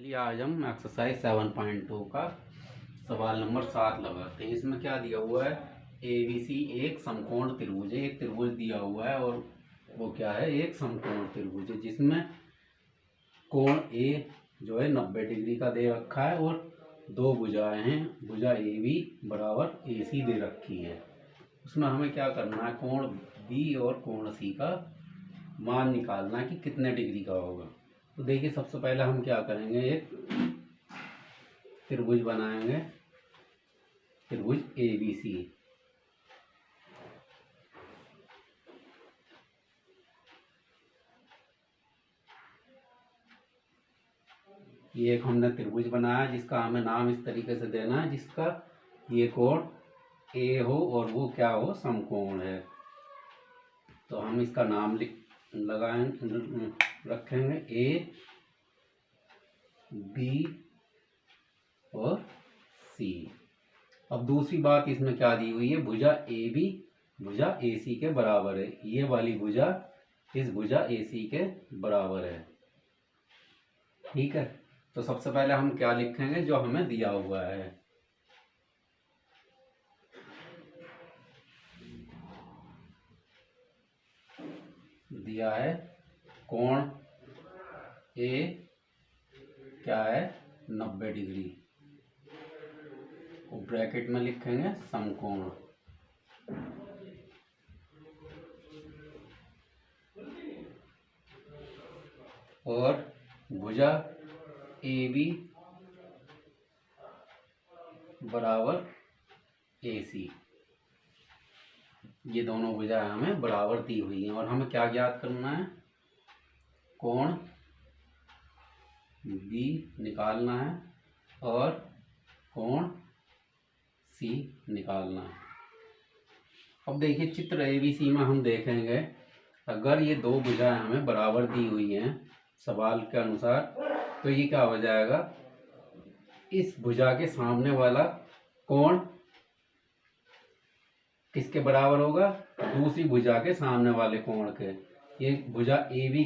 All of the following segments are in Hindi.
चलिए आज हम एक्सरसाइज 7.2 का सवाल नंबर 7 लगाते हैं। इसमें क्या दिया हुआ है, ABC एक समकोण त्रिभुज है। एक त्रिभुज दिया हुआ है और वो क्या है, एक समकोण त्रिभुज है जिसमें कोण A जो है 90 डिग्री का दे रखा है और दो भुजाएं हैं, भुजा AB बराबर AC दे रखी है। उसमें हमें क्या करना है, कोण B और कोण C का मान निकालना है कि कितने डिग्री का होगा। तो देखिए सबसे पहले हम क्या करेंगे, एक त्रिभुज बनाएंगे, त्रिभुज ABC। ये एक हमने त्रिभुज बनाया जिसका हमें नाम इस तरीके से देना है जिसका ये कोण A हो और वो क्या हो, समकोण है। तो हम इसका नाम रखेंगे A B और C। अब दूसरी बात इसमें क्या दी हुई है, भुजा AB भुजा AC के बराबर है। ये वाली भुजा इस भुजा AC के बराबर है, ठीक है। तो सबसे पहले हम क्या लिखेंगे, जो हमें दिया हुआ है, दिया है कोण A क्या है 90 डिग्री, और ब्रैकेट में लिखेंगे समकोण। और भुजा AB बराबर AC, ये दोनों भुजाएं हमें बराबर दी हुई हैं। और हमें क्या ज्ञात करना है, कोण B निकालना है और कोण C निकालना है। अब देखिए चित्र ABC में हम देखेंगे, अगर ये दो भुजाएं हमें बराबर दी हुई हैं सवाल के अनुसार, तो ये क्या हो जाएगा, इस भुजा के सामने वाला कोण किसके बराबर होगा, दूसरी भुजा के सामने वाले कोण के। ये भुजा AB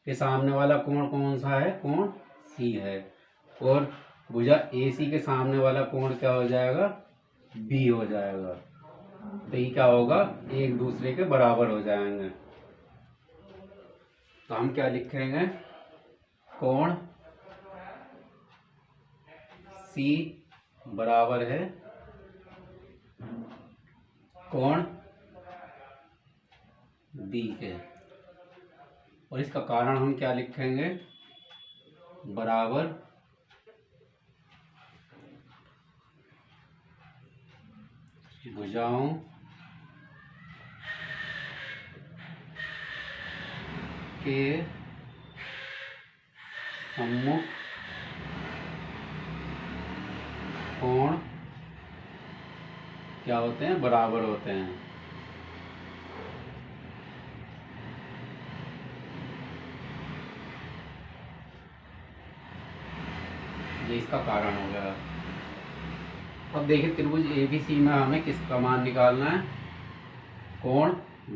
के सामने वाला कोण कौन सा है, कोण C है। और भुजा AC के सामने वाला कोण क्या हो जाएगा, B हो जाएगा। तो ये क्या होगा, एक दूसरे के बराबर हो जाएंगे। तो हम क्या लिखेंगे, कोण C बराबर है कोण B के। और इसका कारण हम क्या लिखेंगे, बराबर भुजाओं के सम्मुख कोण क्या होते हैं, बराबर होते हैं। ये इसका कारण हो गया। अब देखिए त्रिभुज ABC में हमें किसका मान निकालना है, कोण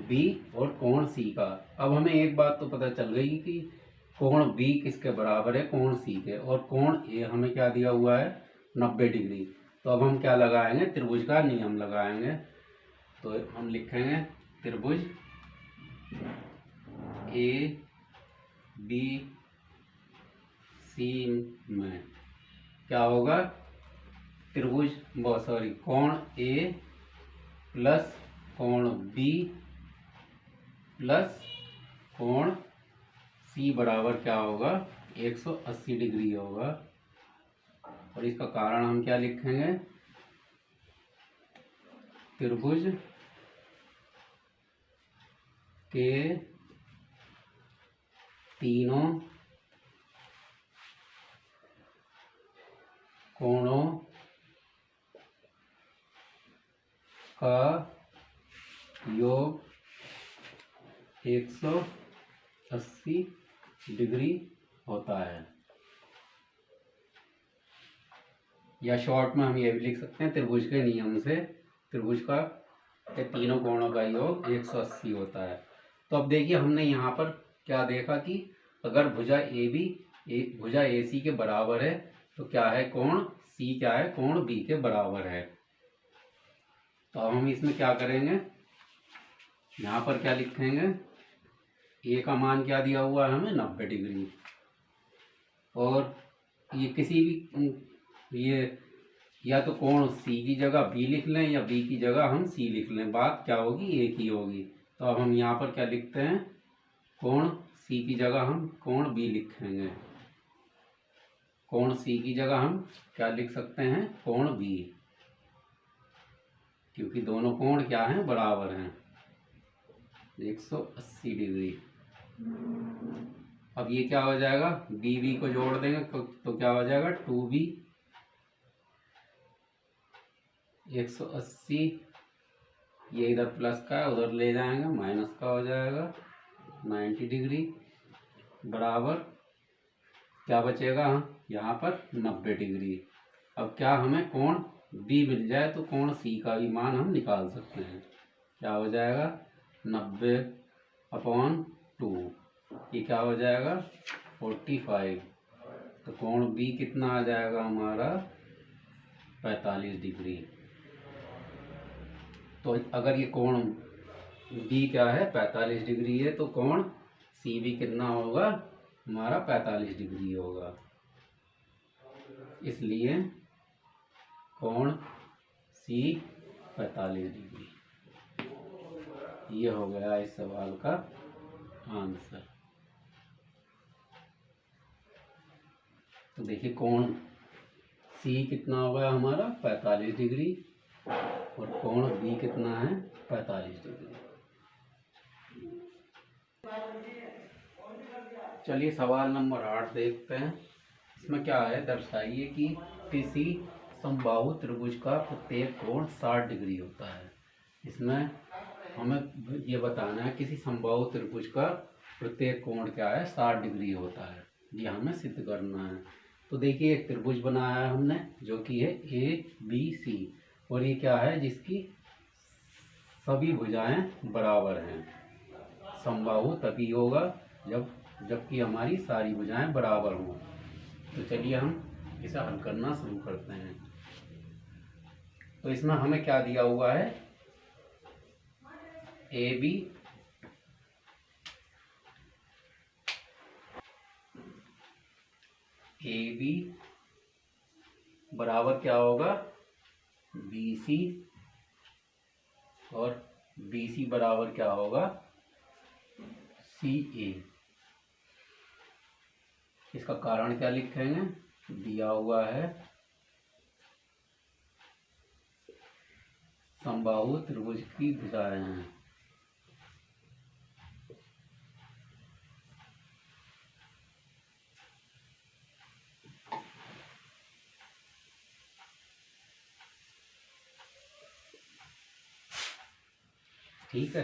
B और कोण C का। अब हमें एक बात तो पता चल गई कि कोण B किसके बराबर है, कोण C के। और कोण A हमें क्या दिया हुआ है, 90 डिग्री। तो अब हम क्या लगाएंगे, त्रिभुज का नियम लगाएंगे। तो हम लिखेंगे त्रिभुज ABC में क्या होगा, त्रिभुज कोण A प्लस कोण B प्लस कोण C बराबर क्या होगा, 180 डिग्री होगा। और इसका कारण हम क्या लिखेंगे, त्रिभुज के तीनों कोणों का योग 180 डिग्री होता है। या शॉर्ट में हम ये भी लिख सकते हैं, त्रिभुज के नियम से त्रिभुज का के तीनों कोणों का योग 180 होता है। तो अब देखिए हमने यहाँ पर क्या देखा कि अगर भुजा AB भुजा ए सी के बराबर है, तो क्या है कोण सी क्या है, कोण बी के बराबर है। तो अब हम इसमें क्या करेंगे, यहाँ पर क्या लिखेंगे, ए का मान क्या दिया हुआ है हमें 90 डिग्री, और ये किसी भी ये या तो कोण सी की जगह बी लिख लें या बी की जगह हम सी लिख लें, बात क्या होगी एक ही होगी। तो अब हम यहाँ पर क्या लिखते हैं, कोण सी की जगह हम कोण बी लिखेंगे, कोण सी की जगह हम क्या लिख सकते हैं, कोण बी, क्योंकि दोनों कोण क्या हैं, बराबर हैं 180 डिग्री। अब ये क्या हो जाएगा, बी बी को जोड़ देंगे तो क्या हो जाएगा 2b 180, ये इधर प्लस का है उधर ले जाएंगे माइनस का हो जाएगा 90 डिग्री, बराबर क्या बचेगा यहाँ पर 90 डिग्री। अब क्या हमें कोण बी मिल जाए तो कोण सी का भी मान हम निकाल सकते हैं, क्या हो जाएगा 90/2, ये क्या हो जाएगा 45। तो कोण बी कितना आ जाएगा हमारा 45 डिग्री। तो अगर ये कोण बी क्या है 45 डिग्री है, तो कोण सी भी कितना होगा हमारा 45 डिग्री होगा। इसलिए कोण सी 45 डिग्री, ये हो गया इस सवाल का आंसर। तो देखिए कोण सी कितना होगा हमारा 45 डिग्री और कोण बी कितना है 45 डिग्री। चलिए सवाल नंबर 8 देखते हैं। इसमें क्या है, दर्शाइए कि किसी समबाहु त्रिभुज का प्रत्येक कोण 60 डिग्री होता है। इसमें हमें ये बताना है किसी समबाहु त्रिभुज का प्रत्येक कोण क्या है 60 डिग्री होता है, ये हमें सिद्ध करना है। तो देखिए एक त्रिभुज बनाया है हमने जो कि है ABC, और ये क्या है जिसकी सभी भुजाएं बराबर हैं। समबाहु तभी होगा जबकि हमारी सारी भुजाएं बराबर हों। तो चलिए हम इसे हल करना शुरू करते हैं। तो इसमें हमें क्या दिया हुआ है, AB बराबर क्या होगा BC, और BC बराबर क्या होगा CA। इसका कारण क्या लिखेंगे, दिया हुआ है समबाहु त्रिभुज की भुजाएं हैं। ठीक है,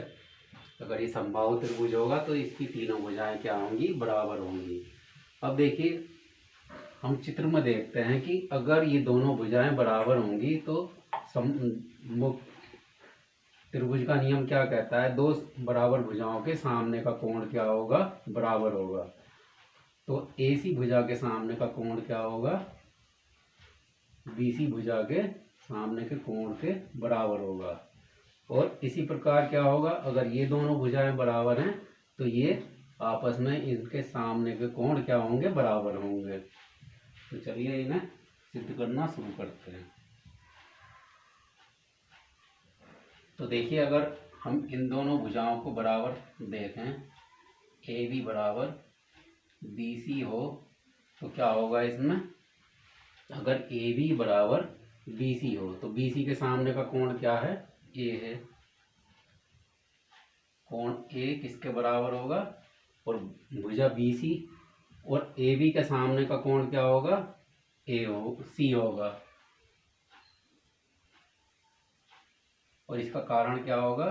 अगर ये समबाहु त्रिभुज होगा तो इसकी तीनों भुजाएं क्या होंगी, बराबर होंगी। अब देखिए हम चित्र में देखते हैं कि अगर ये दोनों भुजाएं बराबर होंगी तो त्रिभुज का नियम क्या कहता है, दो बराबर भुजाओं के सामने का कोण क्या होगा, बराबर होगा। तो AC भुजा के सामने का कोण क्या होगा, BC भुजा के सामने के कोण के बराबर होगा। और इसी प्रकार क्या होगा, अगर ये दोनों भुजाएं बराबर हैं तो ये आपस में इनके सामने के कोण क्या होंगे, बराबर होंगे। तो चलिए इन्हें सिद्ध करना शुरू करते हैं। तो देखिए अगर हम इन दोनों भुजाओं को बराबर देखें, AB बराबर BC हो तो क्या होगा इसमें, अगर AB बराबर BC हो तो BC के सामने का कोण क्या है, A है। कोण A किसके बराबर होगा, और भुजा BC और AB के सामने का कोण क्या होगा, C होगा। और इसका कारण क्या होगा,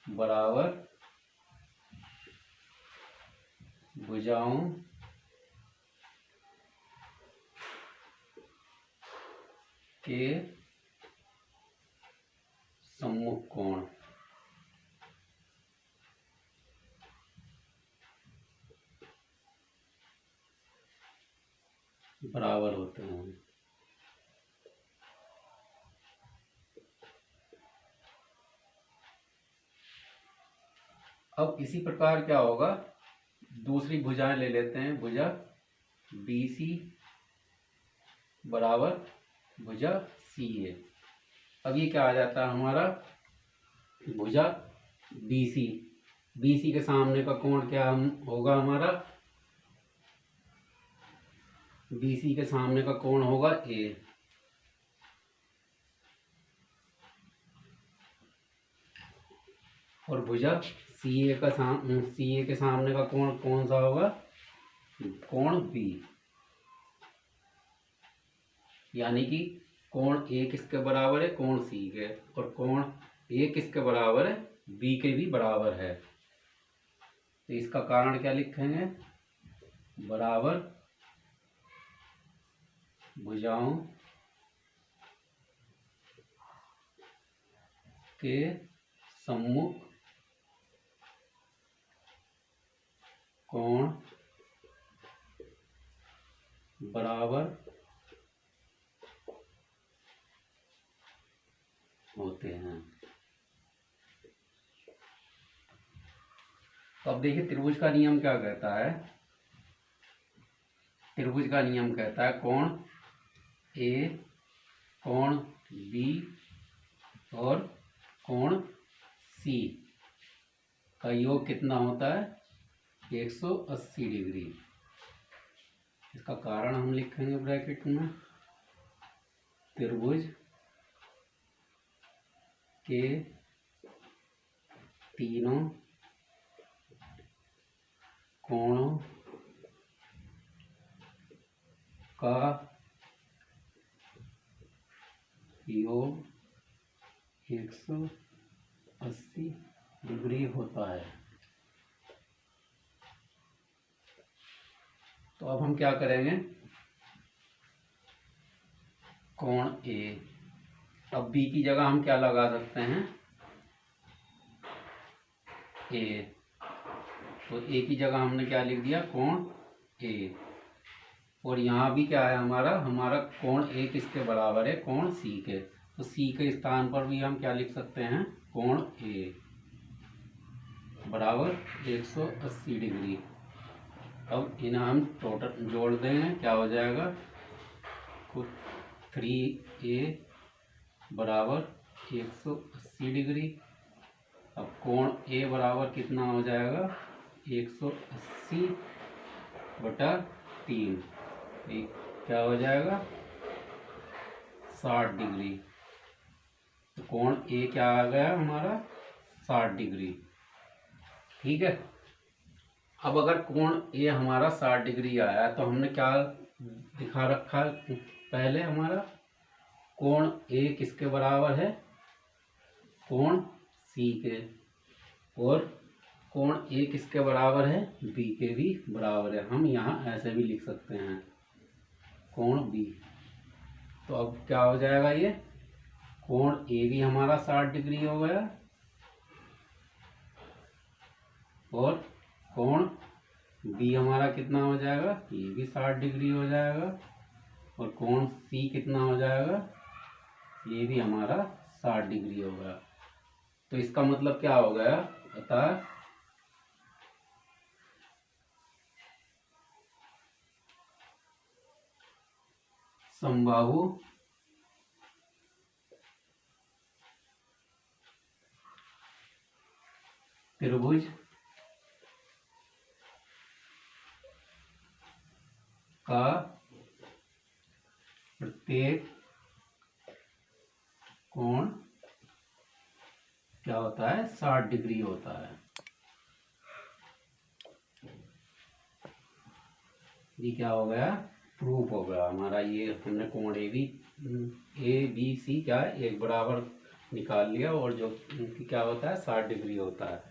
बराबर भुजाओं के सम्मुख कोण। बराबर होते हैं। अब इसी प्रकार क्या होगा, दूसरी भुजाएं ले लेते हैं। भुजा BC बराबर भुजा CA। अब ये क्या आ जाता है हमारा, भुजा BC के सामने का कोण क्या होगा हमारा, BC के सामने का कोण होगा A। और भुजा CA के सामने का कोण कौन सा होगा, कोण B। यानी कि कोण A किसके बराबर है, कोण C के, और कोण A किसके बराबर है, B के भी बराबर है। तो इसका कारण क्या लिखेंगे, बराबर भुजाओं के सम्मुख कोण बराबर होते हैं। तो अब देखिए त्रिभुज का नियम क्या कहता है। त्रिभुज का नियम कहता है कोण A, कोण B और कोण C का योग कितना होता है, 180 डिग्री। इसका कारण हम लिखेंगे ब्रैकेट में, त्रिभुज के तीनों कोणों का योग 180 डिग्री होता है। तो अब हम क्या करेंगे, कोण A, अब B की जगह हम क्या लगा सकते हैं, A। तो A की जगह हमने क्या लिख दिया, कोण A। और यहाँ भी क्या है हमारा कोण A किसके बराबर है, कोण C के। तो C के स्थान पर भी हम क्या लिख सकते हैं, कोण A बराबर 180 डिग्री। अब इन्हें हम टोटल जोड़ देंगे, क्या हो जाएगा, 3A बराबर 180 डिग्री। अब कोण A बराबर कितना हो जाएगा, 180 बटा 3, क्या हो जाएगा, 60 डिग्री। तो कोण A क्या आ गया हमारा, 60 डिग्री। ठीक है। अब अगर कोण A हमारा 60 डिग्री आया तो हमने क्या दिखा रखा है पहले, हमारा कोण A किसके बराबर है, कोण C के, और कोण A किसके बराबर है, B के भी बराबर है। हम यहाँ ऐसे भी लिख सकते हैं, कोण B। तो अब क्या हो जाएगा, ये कोण A भी हमारा 60 डिग्री हो गया, और कोण B हमारा कितना हो जाएगा, ये भी 60 डिग्री हो जाएगा, और कोण C कितना हो जाएगा, ये भी हमारा 60 डिग्री हो गया। तो इसका मतलब क्या हो गया, अतः समबाहु त्रिभुज का प्रत्येक कोण क्या होता है, 60 डिग्री होता है। ये क्या हो गया, प्रूफ हो गया हमारा। ये हमने कोण ABC क्या एक बराबर निकाल लिया, और जो क्या होता है 60 डिग्री होता है।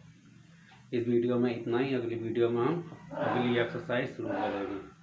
इस वीडियो में इतना ही। अगली वीडियो में हम अगली एक्सरसाइज शुरू करेंगे।